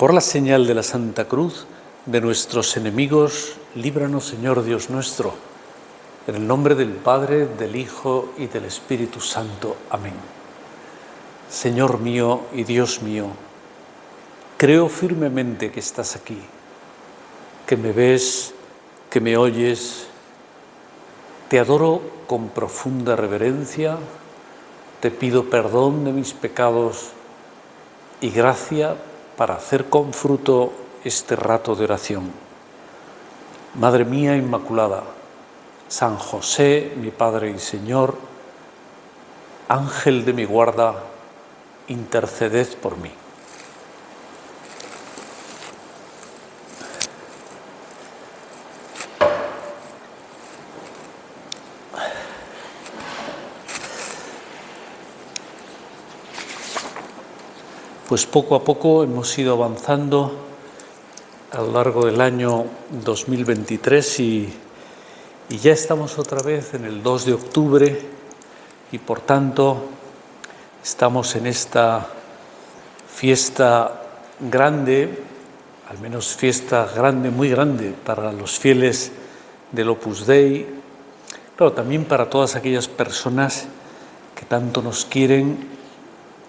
Por la señal de la Santa Cruz de nuestros enemigos, líbranos, Señor Dios nuestro. En el nombre del Padre, del Hijo y del Espíritu Santo. Amén. Señor mío y Dios mío, creo firmemente que estás aquí, que me ves, que me oyes. Te adoro con profunda reverencia, te pido perdón de mis pecados y gracia para hacer con fruto este rato de oración. Madre mía Inmaculada, San José, mi Padre y Señor, Ángel de mi guarda, interceded por mí. Pues poco a poco hemos ido avanzando a lo largo del año 2023 y ya estamos otra vez en el 2 de octubre y por tanto estamos en esta fiesta grande, al menos fiesta grande, muy grande para los fieles del Opus Dei, claro, también para todas aquellas personas que tanto nos quieren,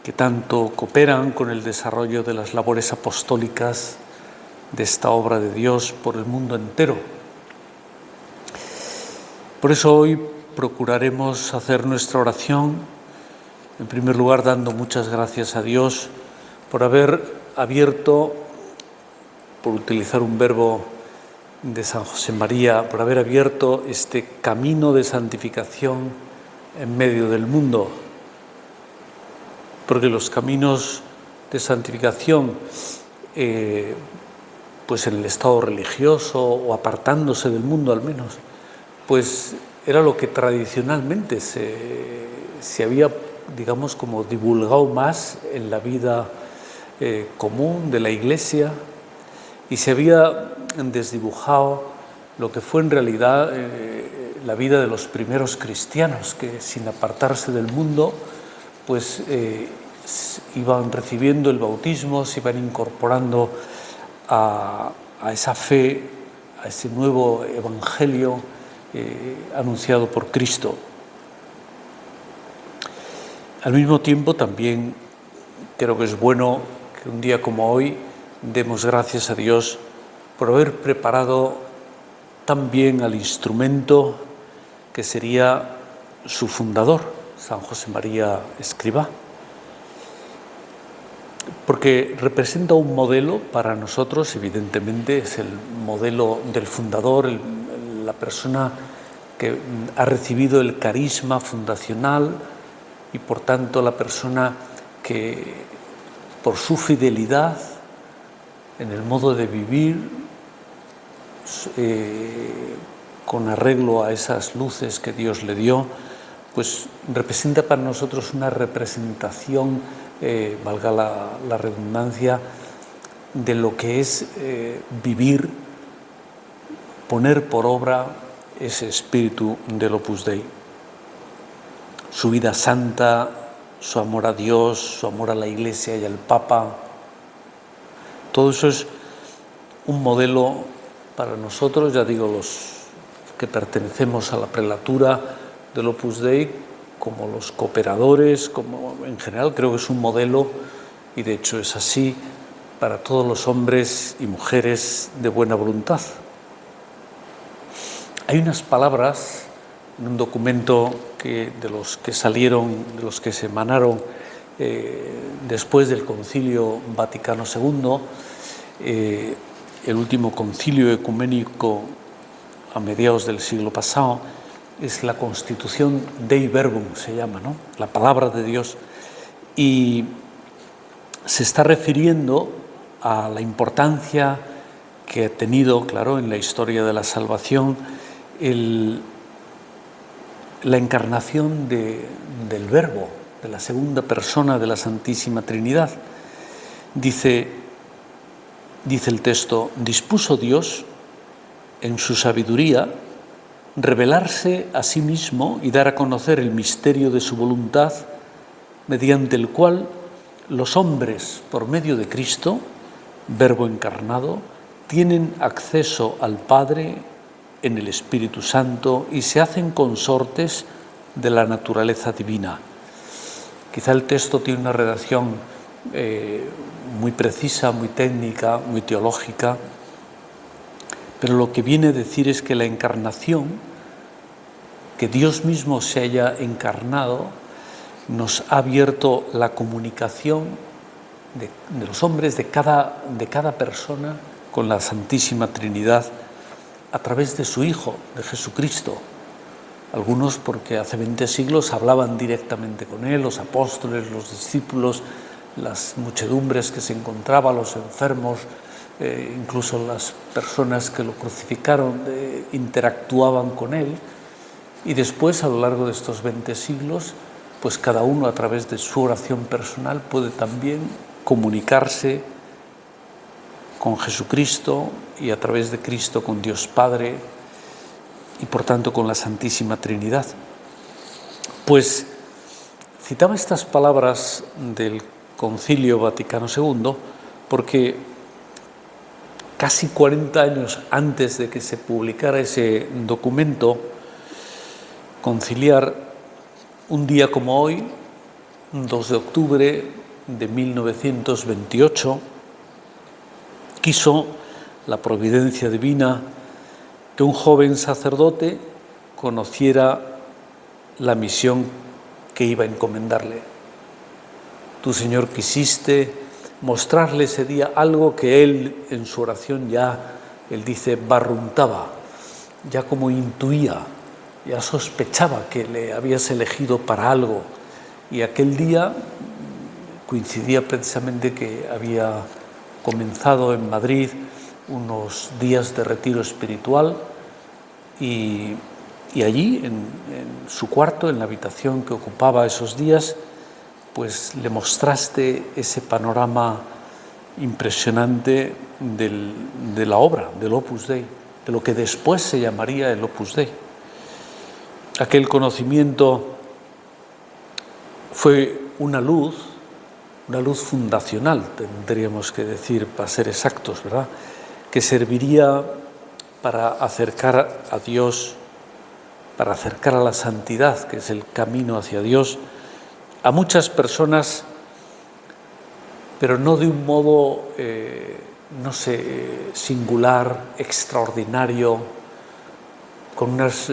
que tanto cooperan con el desarrollo de las labores apostólicas de esta obra de Dios por el mundo entero. Por eso hoy procuraremos hacer nuestra oración, en primer lugar dando muchas gracias a Dios por haber abierto, por utilizar un verbo de San José María, por haber abierto este camino de santificación en medio del mundo. Porque los caminos de santificación, pues en el estado religioso o apartándose del mundo al menos, pues era lo que tradicionalmente se había, digamos, como divulgado más en la vida común de la Iglesia y se había desdibujado lo que fue en realidad la vida de los primeros cristianos, que sin apartarse del mundo, pues iban recibiendo el bautismo, se iban incorporando a esa fe, a ese nuevo evangelio anunciado por Cristo. Al mismo tiempo también creo que es bueno que un día como hoy demos gracias a Dios por haber preparado tan bien al instrumento que sería su fundador, San José María Escrivá, porque representa un modelo para nosotros, evidentemente es el modelo del fundador, la persona que ha recibido el carisma fundacional y por tanto la persona que por su fidelidad en el modo de vivir, con arreglo a esas luces que Dios le dio, pues representa para nosotros una representación, valga la redundancia, de lo que es vivir, poner por obra ese espíritu del Opus Dei. Su vida santa, su amor a Dios, su amor a la Iglesia y al Papa, todo eso es un modelo para nosotros, ya digo, los que pertenecemos a la prelatura del Opus Dei, como los cooperadores, como en general creo que es un modelo, y de hecho es así, para todos los hombres y mujeres de buena voluntad. Hay unas palabras en un documento de los que salieron, de los que se emanaron después del Concilio Vaticano II, el último concilio ecuménico a mediados del siglo pasado, es la Constitución Dei Verbum, se llama, ¿no? La palabra de Dios, y se está refiriendo a la importancia que ha tenido, claro, en la historia de la salvación, la encarnación del Verbo, de la segunda persona de la Santísima Trinidad. Dice el texto: dispuso Dios, en su sabiduría, revelarse a sí mismo y dar a conocer el misterio de su voluntad, mediante el cual los hombres, por medio de Cristo, Verbo encarnado, tienen acceso al Padre en el Espíritu Santo y se hacen consortes de la naturaleza divina. Quizá el texto tiene una redacción muy precisa, muy técnica, muy teológica, pero lo que viene a decir es que la encarnación, que Dios mismo se haya encarnado, nos ha abierto la comunicación de los hombres, de cada persona, con la Santísima Trinidad, a través de su Hijo, de Jesucristo. Algunos porque hace 20 siglos hablaban directamente con Él, los apóstoles, los discípulos, las muchedumbres que se encontraban, los enfermos, incluso las personas que lo crucificaron interactuaban con Él. Y después, a lo largo de estos 20 siglos, pues cada uno a través de su oración personal puede también comunicarse con Jesucristo y a través de Cristo con Dios Padre y por tanto con la Santísima Trinidad. Pues citaba estas palabras del Concilio Vaticano II porque casi 40 años antes de que se publicara ese documento conciliar, un día como hoy, 2 de octubre de 1928, quiso la providencia divina que un joven sacerdote conociera la misión que iba a encomendarle. Tú, Señor, quisiste mostrarle ese día algo que él en su oración él dice, barruntaba, ya como intuía, ya sospechaba que le habías elegido para algo. Y aquel día coincidía precisamente que había comenzado en Madrid unos días de retiro espiritual y allí, en su cuarto, en la habitación que ocupaba esos días, pues le mostraste ese panorama impresionante de la obra, del Opus Dei, de lo que después se llamaría el Opus Dei. Aquel conocimiento fue una luz fundacional, tendríamos que decir, para ser exactos, ¿verdad?, que serviría para acercar a Dios, para acercar a la santidad, que es el camino hacia Dios, a muchas personas, pero no de un modo, singular, extraordinario, con unas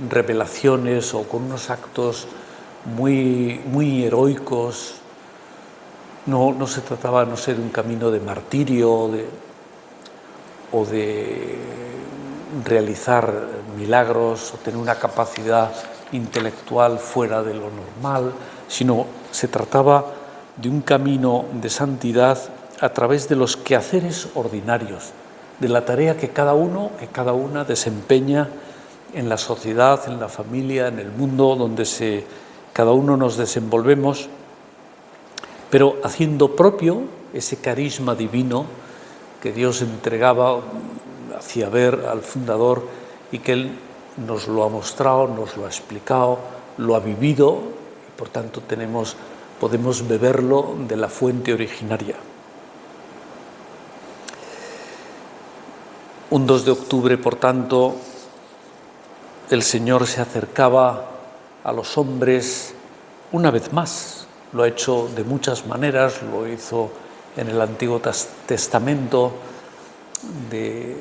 revelaciones o con unos actos muy, muy heroicos. No se trataba, de un camino de martirio o de realizar milagros o tener una capacidad intelectual fuera de lo normal, sino se trataba de un camino de santidad a través de los quehaceres ordinarios, de la tarea que cada uno, que cada una desempeña en la sociedad, en la familia, en el mundo donde cada uno nos desenvolvemos, pero haciendo propio ese carisma divino que Dios entregaba, hacía ver al fundador y que Él nos lo ha mostrado, nos lo ha explicado, lo ha vivido y por tanto podemos beberlo de la fuente originaria. Un 2 de octubre, por tanto, el Señor se acercaba a los hombres una vez más. Lo ha hecho de muchas maneras, lo hizo en el Antiguo Testamento de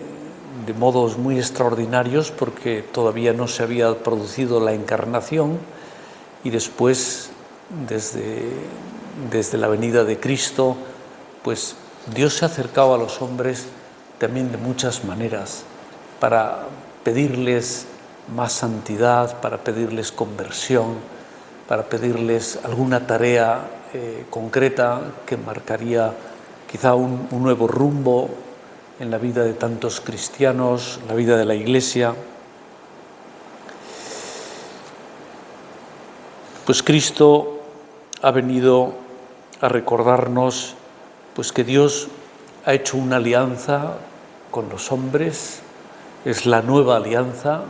modos muy extraordinarios porque todavía no se había producido la encarnación y después, desde la venida de Cristo, pues Dios se acercaba a los hombres también de muchas maneras para pedirles más santidad, para pedirles conversión, para pedirles alguna tarea concreta que marcaría quizá un nuevo rumbo en la vida de tantos cristianos, la vida de la Iglesia. Pues Cristo ha venido a recordarnos pues que Dios ha hecho una alianza con los hombres, es la nueva alianza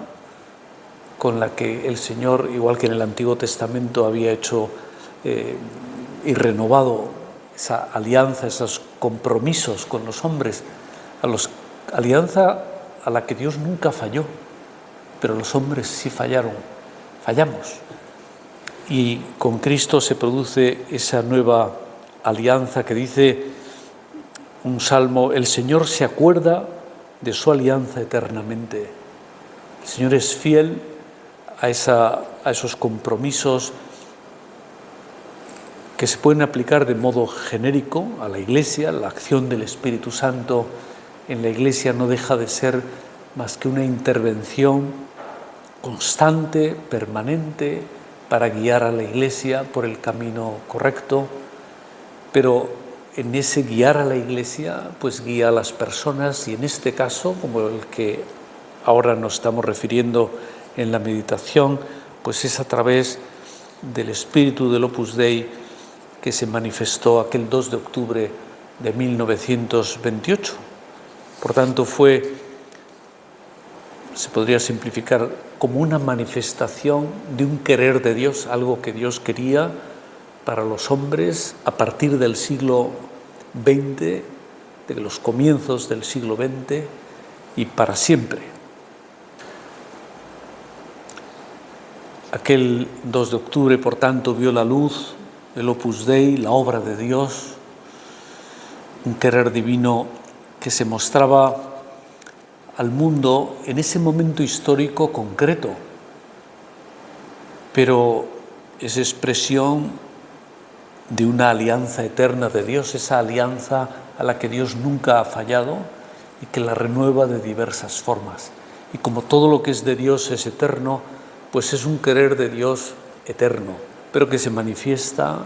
con la que el Señor, igual que en el Antiguo Testamento, había hecho y renovado esa alianza, esos compromisos con los hombres, alianza a la que Dios nunca falló, pero los hombres sí fallamos. Y con Cristo se produce esa nueva alianza que dice un salmo: el Señor se acuerda de su alianza eternamente. El Señor es fiel a esos compromisos que se pueden aplicar de modo genérico a la Iglesia. La acción del Espíritu Santo en la Iglesia no deja de ser más que una intervención constante, permanente, para guiar a la Iglesia por el camino correcto, pero en ese guiar a la Iglesia, pues guía a las personas, y en este caso, como el que ahora nos estamos refiriendo en la meditación, pues es a través del espíritu del Opus Dei que se manifestó aquel 2 de octubre de 1928. Por tanto, se podría simplificar como una manifestación de un querer de Dios, algo que Dios quería para los hombres a partir del siglo XX, de los comienzos del siglo XX y para siempre. Aquel 2 de octubre, por tanto, vio la luz el Opus Dei, la obra de Dios, un querer divino que se mostraba al mundo en ese momento histórico concreto, pero es expresión de una alianza eterna de Dios, esa alianza a la que Dios nunca ha fallado y que la renueva de diversas formas. Y como todo lo que es de Dios es eterno, pues es un querer de Dios eterno, pero que se manifiesta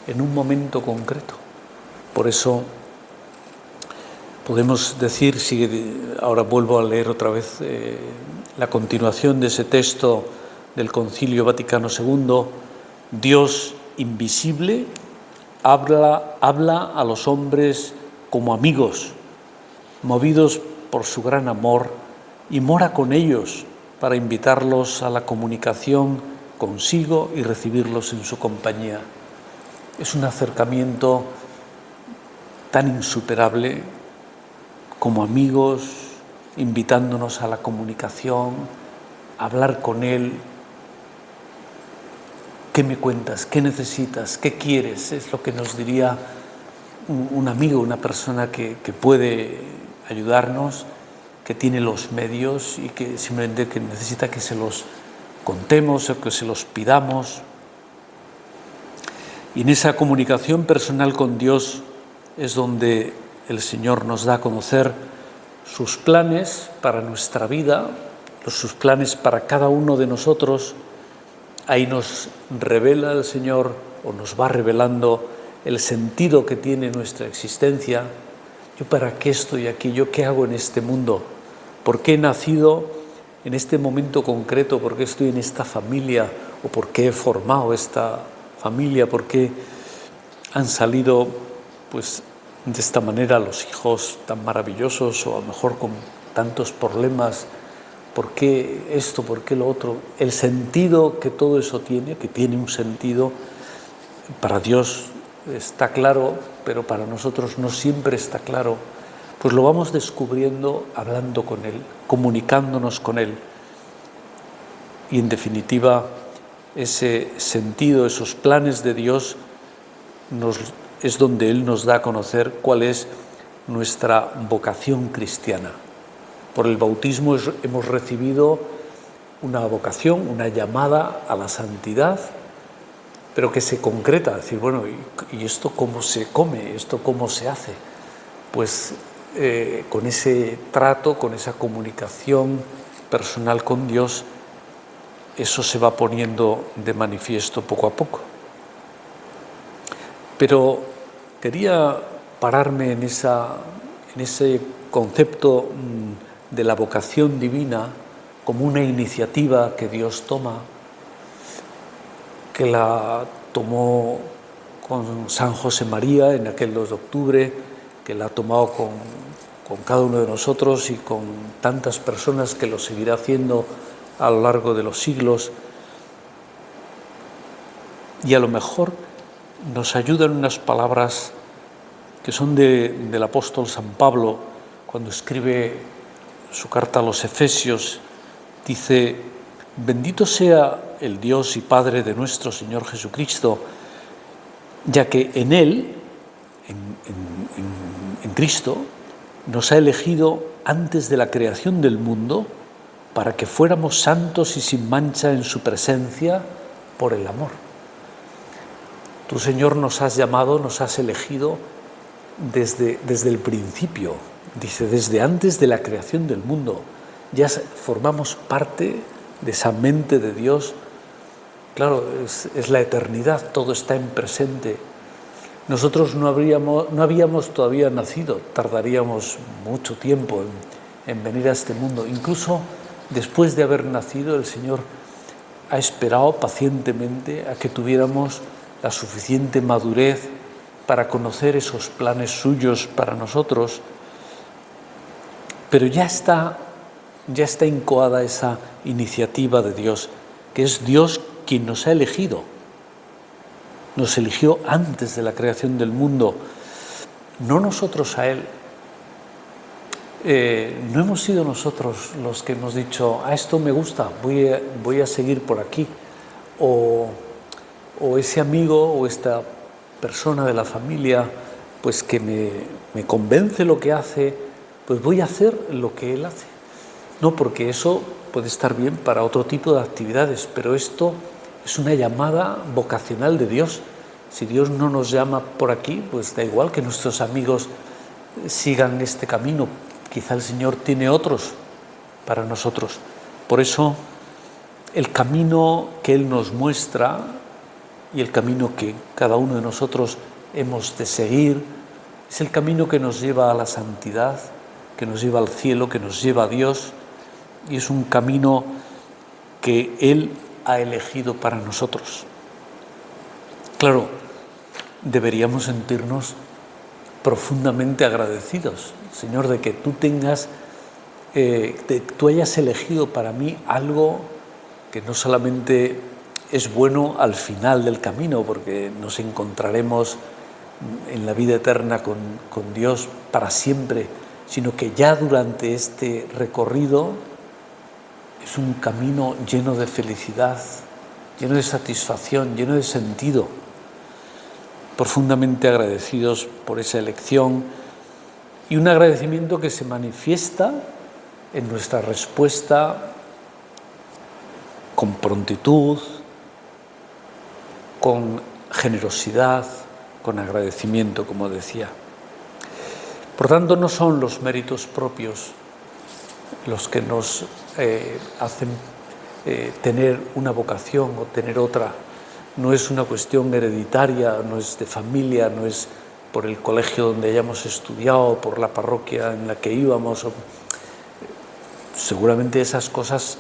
en un momento concreto. Por eso podemos decir, ahora vuelvo a leer otra vez la continuación de ese texto del Concilio Vaticano II: Dios invisible habla a los hombres como amigos, movidos por su gran amor, y mora con ellos para invitarlos a la comunicación consigo y recibirlos en su compañía. Es un acercamiento tan insuperable como amigos, invitándonos a la comunicación, a hablar con Él. ¿Qué me cuentas? ¿Qué necesitas? ¿Qué quieres? Es lo que nos diría un amigo, una persona que puede ayudarnos, que tiene los medios y que simplemente que necesita que se los contemos o que se los pidamos. Y en esa comunicación personal con Dios es donde el Señor nos da a conocer sus planes para nuestra vida, sus planes para cada uno de nosotros. Ahí nos revela el Señor, o nos va revelando el sentido que tiene nuestra existencia. ¿Yo para qué estoy aquí? ¿Yo qué hago en este mundo? ¿Por qué he nacido en este momento concreto? ¿Por qué estoy en esta familia? ¿O por qué he formado esta familia? ¿Por qué han salido pues de esta manera los hijos tan maravillosos, o a lo mejor con tantos problemas? ¿Por qué esto? ¿Por qué lo otro? El sentido que todo eso tiene, que tiene un sentido, para Dios está claro, pero para nosotros no siempre está claro. Pues lo vamos descubriendo hablando con Él, comunicándonos con Él. Y en definitiva, ese sentido, esos planes de Dios, es donde Él nos da a conocer cuál es nuestra vocación cristiana. Por el bautismo hemos recibido una vocación, una llamada a la santidad, pero que se concreta. Es decir, bueno, ¿y esto cómo se come? ¿Esto cómo se hace? Pues con ese trato, con esa comunicación personal con Dios, eso se va poniendo de manifiesto poco a poco. Pero quería pararme en ese concepto de la vocación divina como una iniciativa que Dios toma, que la tomó con San José María en aquel 2 de octubre, que la ha tomado con cada uno de nosotros y con tantas personas que lo seguirá haciendo a lo largo de los siglos. Y a lo mejor nos ayudan unas palabras que son del apóstol San Pablo, cuando escribe su carta a los Efesios. Dice: bendito sea el Dios y Padre de nuestro Señor Jesucristo, ya que en Él, en Cristo, nos ha elegido antes de la creación del mundo para que fuéramos santos y sin mancha en su presencia por el amor. Tú, Señor, nos has llamado, nos has elegido desde el principio, dice, desde antes de la creación del mundo. Ya formamos parte de esa mente de Dios. Claro, es la eternidad, todo está en presente. Nosotros no habíamos todavía nacido, tardaríamos mucho tiempo en venir a este mundo. Incluso después de haber nacido, el Señor ha esperado pacientemente a que tuviéramos la suficiente madurez para conocer esos planes suyos para nosotros. Pero ya está incoada esa iniciativa de Dios, que es Dios quien nos ha elegido. Nos eligió antes de la creación del mundo, no nosotros a Él. No hemos sido nosotros los que hemos dicho: esto me gusta, voy a seguir por aquí. O ese amigo o esta persona de la familia, pues que me convence lo que hace, pues voy a hacer lo que él hace. No, porque eso puede estar bien para otro tipo de actividades, pero esto es una llamada vocacional de Dios. Si Dios no nos llama por aquí, pues da igual que nuestros amigos sigan este camino. Quizá el Señor tiene otros para nosotros. Por eso, el camino que Él nos muestra y el camino que cada uno de nosotros hemos de seguir es el camino que nos lleva a la santidad, que nos lleva al cielo, que nos lleva a Dios, y es un camino que Él ha elegido para nosotros. Claro, deberíamos sentirnos profundamente agradecidos, Señor, de que tú hayas elegido para mí algo que no solamente es bueno al final del camino, porque nos encontraremos en la vida eterna con Dios para siempre, sino que ya durante este recorrido es un camino lleno de felicidad, lleno de satisfacción, lleno de sentido. Profundamente agradecidos por esa elección, y un agradecimiento que se manifiesta en nuestra respuesta con prontitud, con generosidad, con agradecimiento, como decía. Por tanto, no son los méritos propios los que nos hacen tener una vocación o tener otra. No es una cuestión hereditaria, no es de familia, no es por el colegio donde hayamos estudiado, por la parroquia en la que íbamos. Seguramente esas cosas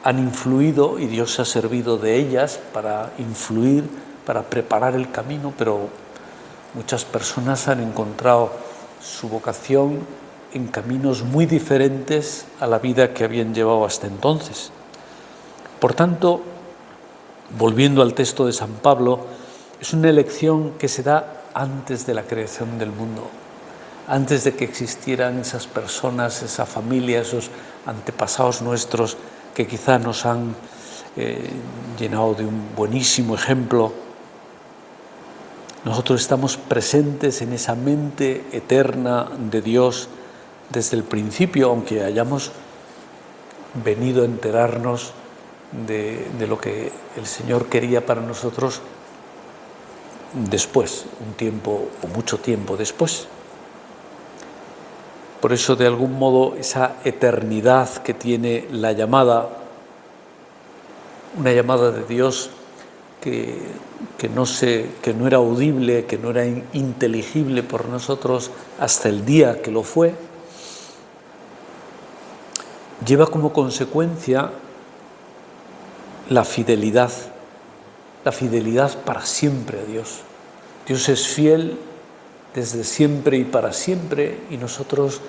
han influido y Dios se ha servido de ellas para influir, para preparar el camino, pero muchas personas han encontrado su vocación en caminos muy diferentes a la vida que habían llevado hasta entonces. Por tanto, volviendo al texto de San Pablo, es una elección que se da antes de la creación del mundo, antes de que existieran esas personas, esa familia, esos antepasados nuestros que quizá nos han llenado de un buenísimo ejemplo. Nosotros estamos presentes en esa mente eterna de Dios desde el principio, aunque hayamos venido a enterarnos de lo que el Señor quería para nosotros después, un tiempo o mucho tiempo después. Por eso, de algún modo, esa eternidad que tiene la llamada, una llamada de Dios que no era audible, que no era inteligible por nosotros hasta el día que lo fue, lleva como consecuencia la fidelidad para siempre a Dios. Dios es fiel desde siempre y para siempre, y nosotros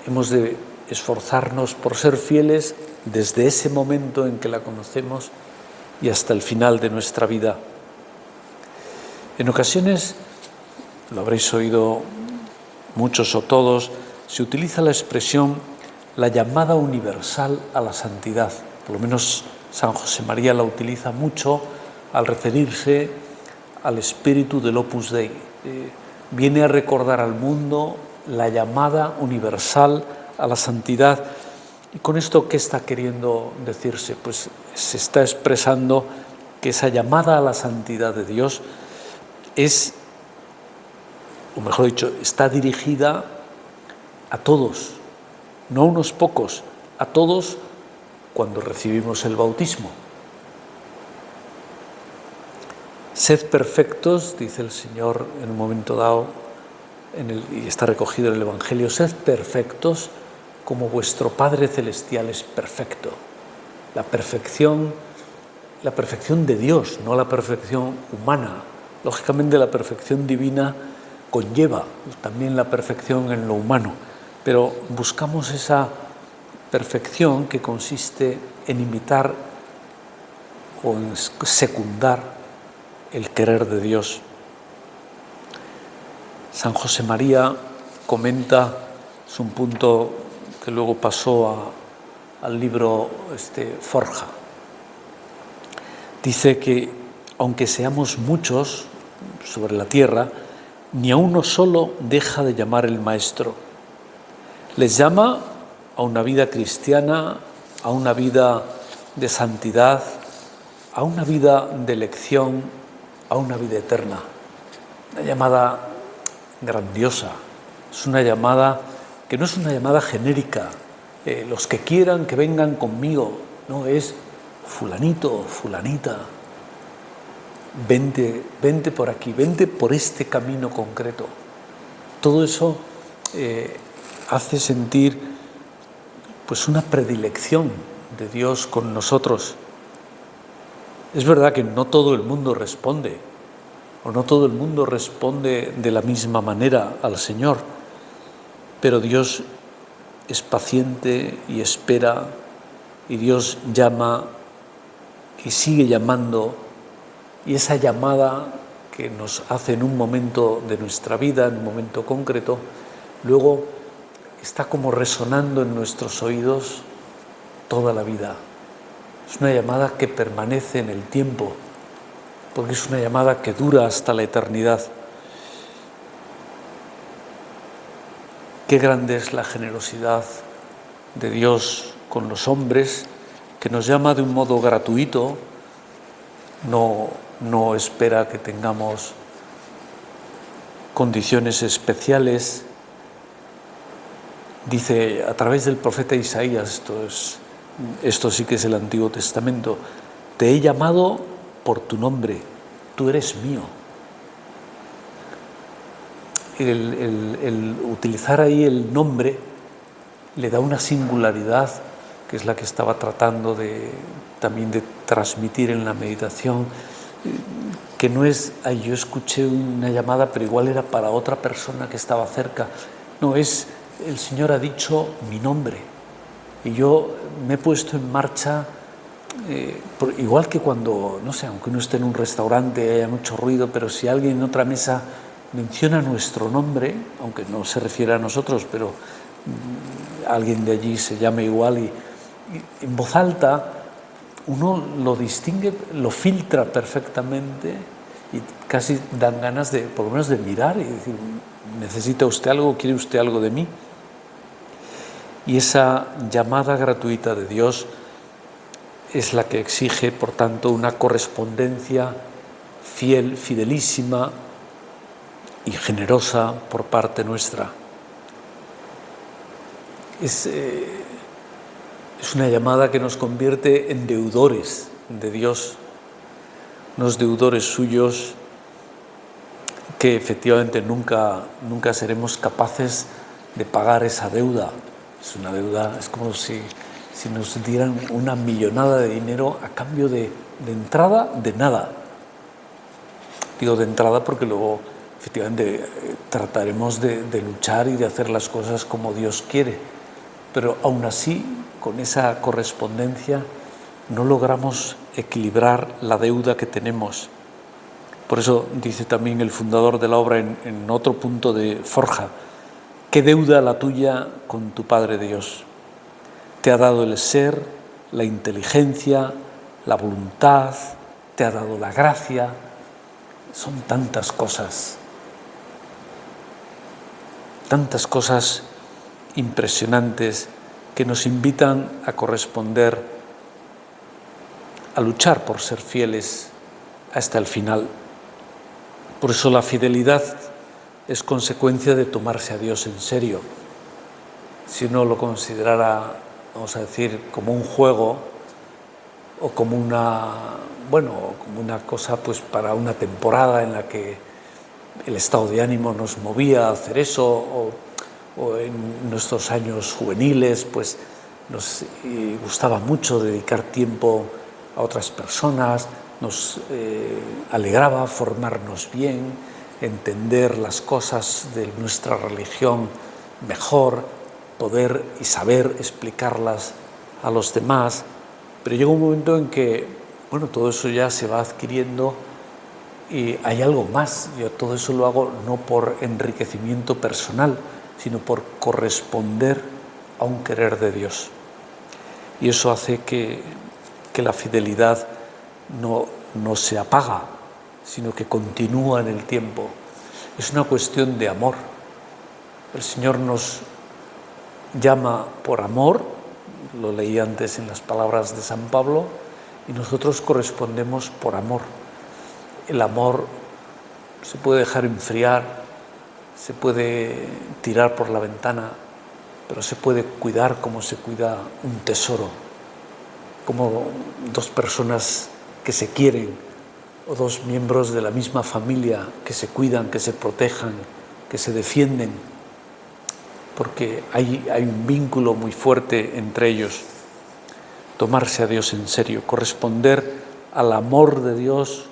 hemos de esforzarnos por ser fieles desde ese momento en que la conocemos y hasta el final de nuestra vida. En ocasiones lo habréis oído muchos o todos, se utiliza la expresión la llamada universal a la santidad. Por lo menos San José María la utiliza mucho al referirse al espíritu del Opus Dei. Viene a recordar al mundo la llamada universal a la santidad. ¿Y con esto qué está queriendo decirse? Pues se está expresando que esa llamada a la santidad de Dios es, o mejor dicho, está dirigida a todos, no a unos pocos, a todos cuando recibimos el bautismo. Sed perfectos, dice el Señor en un momento dado, y está recogido en el Evangelio, sed perfectos como vuestro Padre Celestial es perfecto. La perfección de Dios, no la perfección humana. Lógicamente la perfección divina conlleva también la perfección en lo humano, pero buscamos esa perfección que consiste en imitar o en secundar el querer de Dios. San José María comenta, es un punto que luego pasó al libro Forja. Dice que aunque seamos muchos sobre la tierra, ni a uno solo deja de llamar el Maestro. Les llama a una vida cristiana, a una vida de santidad, a una vida de elección, a una vida eterna. Una llamada grandiosa, es una llamada que no es una llamada genérica, los que quieran que vengan conmigo, no, es fulanito, fulanita, vente por aquí, vente por este camino concreto. Todo eso hace sentir pues una predilección de Dios con nosotros. Es verdad que no todo el mundo responde, o no todo el mundo responde de la misma manera al Señor, pero Dios es paciente y espera, y Dios llama y sigue llamando, y esa llamada que nos hace en un momento de nuestra vida, en un momento concreto, luego está como resonando en nuestros oídos toda la vida. Es una llamada que permanece en el tiempo, porque es una llamada que dura hasta la eternidad. Qué grande es la generosidad de Dios con los hombres, que nos llama de un modo gratuito, no espera que tengamos condiciones especiales. Dice a través del profeta Isaías, esto sí que es el Antiguo Testamento, te he llamado por tu nombre, tú eres mío. El utilizar ahí el nombre le da una singularidad, que es la que estaba tratando también de transmitir en la meditación, que no es, yo escuché una llamada, pero igual era para otra persona que estaba cerca. No, es, el Señor ha dicho mi nombre, y yo me he puesto en marcha, igual que cuando, no sé, aunque uno esté en un restaurante y haya mucho ruido, pero si alguien en otra mesa menciona nuestro nombre, aunque no se refiere a nosotros, pero alguien de allí se llama igual, y en voz alta uno lo distingue, lo filtra perfectamente, y casi dan ganas de, por lo menos, de mirar y decir, ¿necesita usted algo? ¿Quiere usted algo de mí? Y esa llamada gratuita de Dios es la que exige, por tanto, una correspondencia fiel, fidelísima y generosa por parte nuestra. Es una llamada que nos convierte en deudores de Dios, unos deudores suyos que efectivamente nunca seremos capaces de pagar esa deuda. Es una deuda, es como si nos dieran una millonada de dinero a cambio de entrada, de nada. Digo de entrada porque luego efectivamente trataremos de luchar y de hacer las cosas como Dios quiere, pero aún así, con esa correspondencia, no logramos equilibrar la deuda que tenemos. Por eso dice también el fundador de la obra en otro punto de Forja: ¿qué deuda la tuya con tu Padre Dios? Te ha dado el ser, la inteligencia, la voluntad, te ha dado la gracia. Son tantas cosas impresionantes que nos invitan a corresponder, a luchar por ser fieles hasta el final. Por eso la fidelidad es consecuencia de tomarse a Dios en serio. Si uno lo considerara, vamos a decir, como un juego o como una cosa pues para una temporada en la que el estado de ánimo nos movía a hacer eso, o en nuestros años juveniles pues nos gustaba mucho dedicar tiempo a otras personas, nos alegraba formarnos bien, entender las cosas de nuestra religión mejor, poder y saber explicarlas a los demás. Pero llega un momento en que, todo eso ya se va adquiriendo y hay algo más. Yo todo eso lo hago no por enriquecimiento personal, sino por corresponder a un querer de Dios. Y eso hace que la fidelidad no se apaga, sino que continúa en el tiempo. Es una cuestión de amor. El Señor nos llama por amor, lo leí antes en las palabras de San Pablo, y nosotros correspondemos por amor. El amor se puede dejar enfriar, se puede tirar por la ventana, pero se puede cuidar como se cuida un tesoro, como dos personas que se quieren o dos miembros de la misma familia que se cuidan, que se protejan, que se defienden, porque hay un vínculo muy fuerte entre ellos. Tomarse a Dios en serio, corresponder al amor de Dios,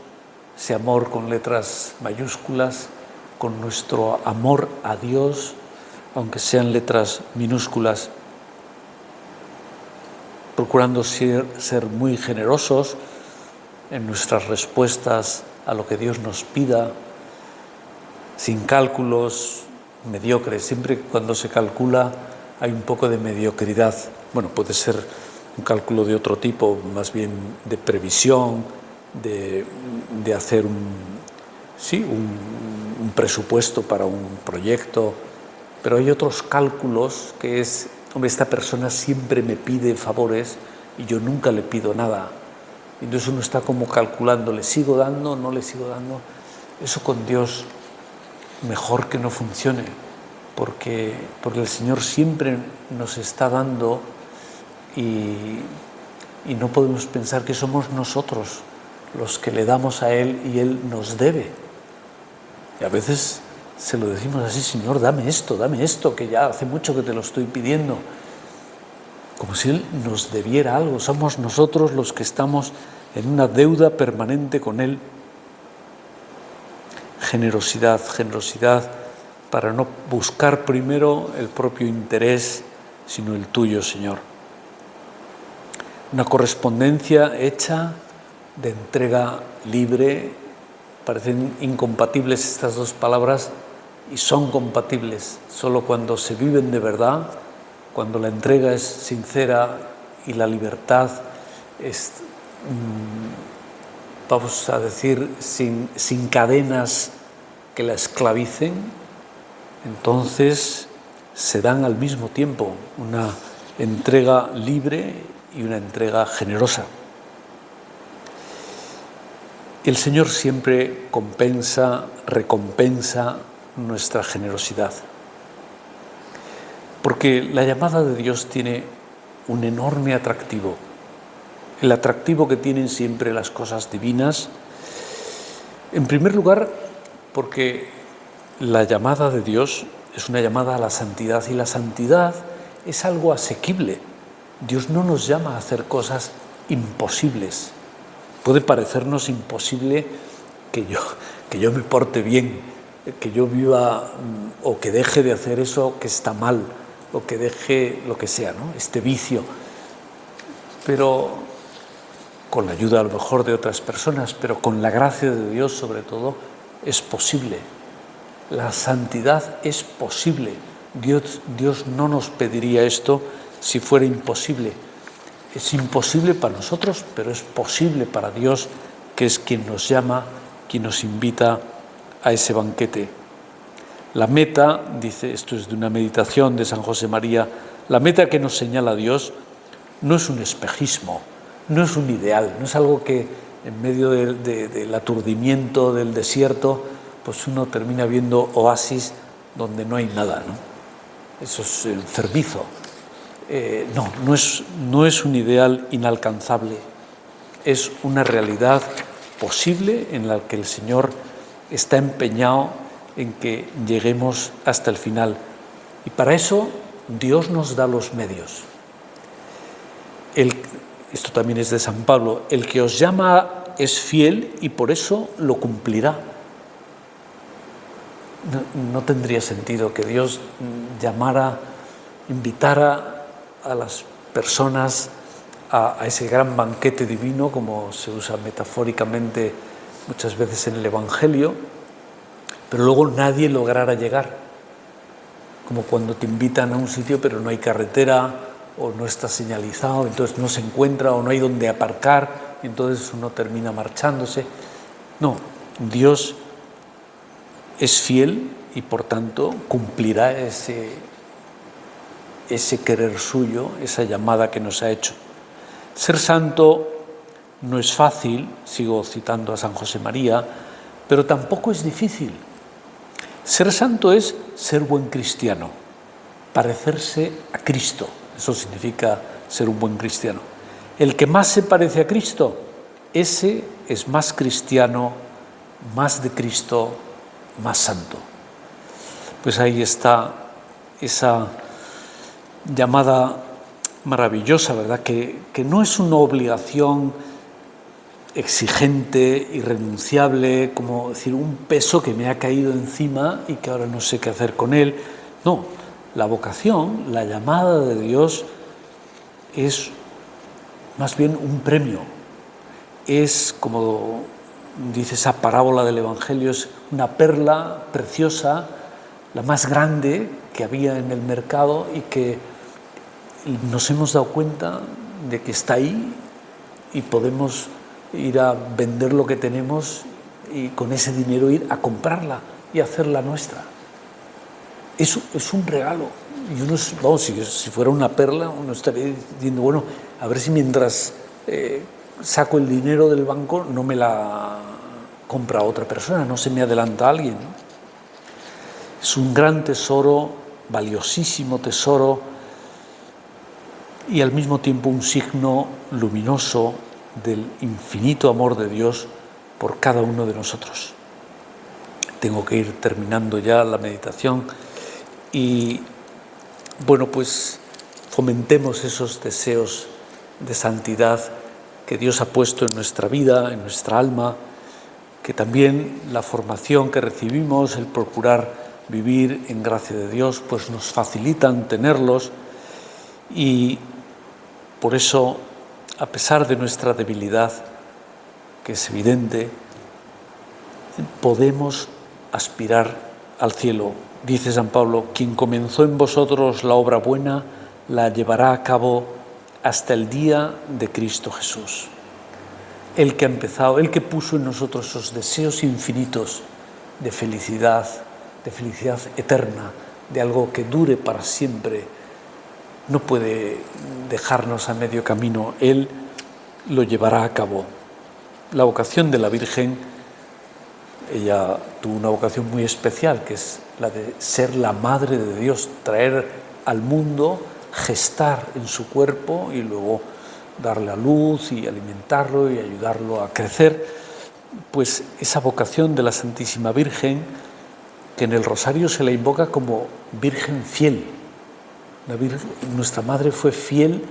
ese amor con letras mayúsculas, con nuestro amor a Dios, aunque sean letras minúsculas, procurando ser muy generosos en nuestras respuestas a lo que Dios nos pida, sin cálculos mediocres. Siempre cuando se calcula hay un poco de mediocridad. Puede ser un cálculo de otro tipo, más bien de previsión, de hacer un presupuesto para un proyecto, pero hay otros cálculos que es, esta persona siempre me pide favores y yo nunca le pido nada. Entonces uno está como calculando, ¿le sigo dando? ¿No le sigo dando? Eso con Dios mejor que no funcione, porque el Señor siempre nos está dando y no podemos pensar que somos nosotros los que le damos a Él y Él nos debe. Y a veces se lo decimos así: Señor, dame esto, que ya hace mucho que te lo estoy pidiendo. Como si Él nos debiera algo. Somos nosotros los que estamos en una deuda permanente con Él. Generosidad para no buscar primero el propio interés, sino el tuyo, Señor. Una correspondencia hecha de entrega libre. Parecen incompatibles estas dos palabras y son compatibles solo cuando se viven de verdad, cuando la entrega es sincera y la libertad es, vamos a decir, sin cadenas que la esclavicen. Entonces se dan al mismo tiempo una entrega libre y una entrega generosa. El Señor siempre recompensa nuestra generosidad, porque la llamada de Dios tiene un enorme atractivo, el atractivo que tienen siempre las cosas divinas. En primer lugar, porque la llamada de Dios es una llamada a la santidad, y la santidad es algo asequible. Dios no nos llama a hacer cosas imposibles. Puede parecernos imposible que yo me porte bien, que yo viva o que deje de hacer eso que está mal, o que deje lo que sea, ¿no? Este vicio. Pero con la ayuda a lo mejor de otras personas, pero con la gracia de Dios sobre todo, es posible. La santidad es posible. Dios no nos pediría esto si fuera imposible. Es imposible para nosotros, pero es posible para Dios, que es quien nos llama, quien nos invita a ese banquete. La meta, dice, esto es de una meditación de San José María, la meta que nos señala Dios no es un espejismo, no es un ideal, no es algo que en medio del aturdimiento del desierto, pues uno termina viendo oasis donde no hay nada, ¿no? Eso es enfermizo. No es un ideal inalcanzable, es una realidad posible en la que el Señor está empeñado en que lleguemos hasta el final. Y para eso Dios nos da los medios. Esto también es de San Pablo, el que os llama es fiel y por eso lo cumplirá. No tendría sentido que Dios invitara a las personas a ese gran banquete divino, como se usa metafóricamente muchas veces en el Evangelio, pero luego nadie lograra llegar. Como cuando te invitan a un sitio pero no hay carretera o no está señalizado, entonces no se encuentra o no hay donde aparcar, entonces uno termina marchándose. No, Dios es fiel y por tanto cumplirá ese querer suyo, esa llamada que nos ha hecho. Ser santo no es fácil, sigo citando a San José María, pero tampoco es difícil. Ser santo es ser buen cristiano, parecerse a Cristo. Eso significa ser un buen cristiano. El que más se parece a Cristo, ese es más cristiano, más de Cristo, más santo. Pues ahí está esa llamada maravillosa, ¿verdad? Que no es una obligación exigente, irrenunciable, como decir, un peso que me ha caído encima y que ahora no sé qué hacer con él. No, la vocación, la llamada de Dios es más bien un premio. Es, como dice esa parábola del Evangelio, es una perla preciosa, la más grande que había en el mercado y que nos hemos dado cuenta de que está ahí y podemos ir a vender lo que tenemos y con ese dinero ir a comprarla y hacerla nuestra. Eso es un regalo. Y uno, vamos, si fuera una perla, uno estaría diciendo, bueno, a ver si mientras saco el dinero del banco no me la compra otra persona, no se me adelanta alguien, ¿no? Es un gran tesoro, valiosísimo tesoro, y al mismo tiempo un signo luminoso del infinito amor de Dios por cada uno de nosotros. Tengo que ir terminando ya la meditación y, bueno, pues fomentemos esos deseos de santidad que Dios ha puesto en nuestra vida, en nuestra alma, que también la formación que recibimos, el procurar vivir en gracia de Dios, pues nos facilitan tenerlos y por eso, a pesar de nuestra debilidad, que es evidente, podemos aspirar al cielo. Dice San Pablo, quien comenzó en vosotros la obra buena, la llevará a cabo hasta el día de Cristo Jesús. El que ha empezado, el que puso en nosotros esos deseos infinitos de felicidad eterna, de algo que dure para siempre, no puede dejarnos a medio camino. Él lo llevará a cabo. La vocación de la Virgen, ella tuvo una vocación muy especial, que es la de ser la Madre de Dios, traer al mundo, gestar en su cuerpo y luego darle a luz y alimentarlo y ayudarlo a crecer. Pues esa vocación de la Santísima Virgen, que en el Rosario se la invoca como Virgen fiel. Nuestra Madre fue fiel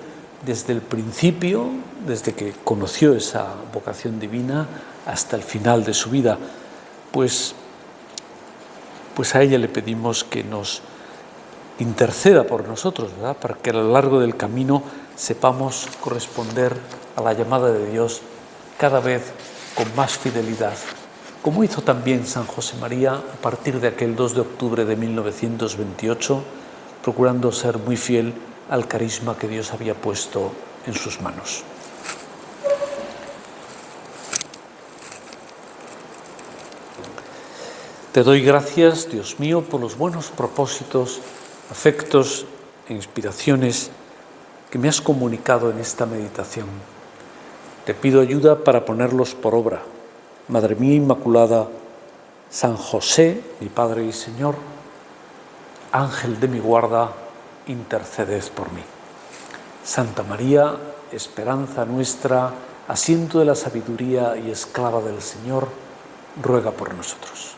desde el principio, desde que conoció esa vocación divina hasta el final de su vida. Pues a ella le pedimos que nos interceda por nosotros, ¿verdad? Para que a lo largo del camino sepamos corresponder a la llamada de Dios cada vez con más fidelidad, como hizo también San José María a partir de aquel 2 de octubre de 1928, procurando ser muy fiel al carisma que Dios había puesto en sus manos. Te doy gracias, Dios mío, por los buenos propósitos, afectos e inspiraciones que me has comunicado en esta meditación. Te pido ayuda para ponerlos por obra. Madre mía Inmaculada, San José, mi Padre y Señor, Ángel de mi guarda, interceded por mí. Santa María, esperanza nuestra, asiento de la sabiduría y esclava del Señor, ruega por nosotros.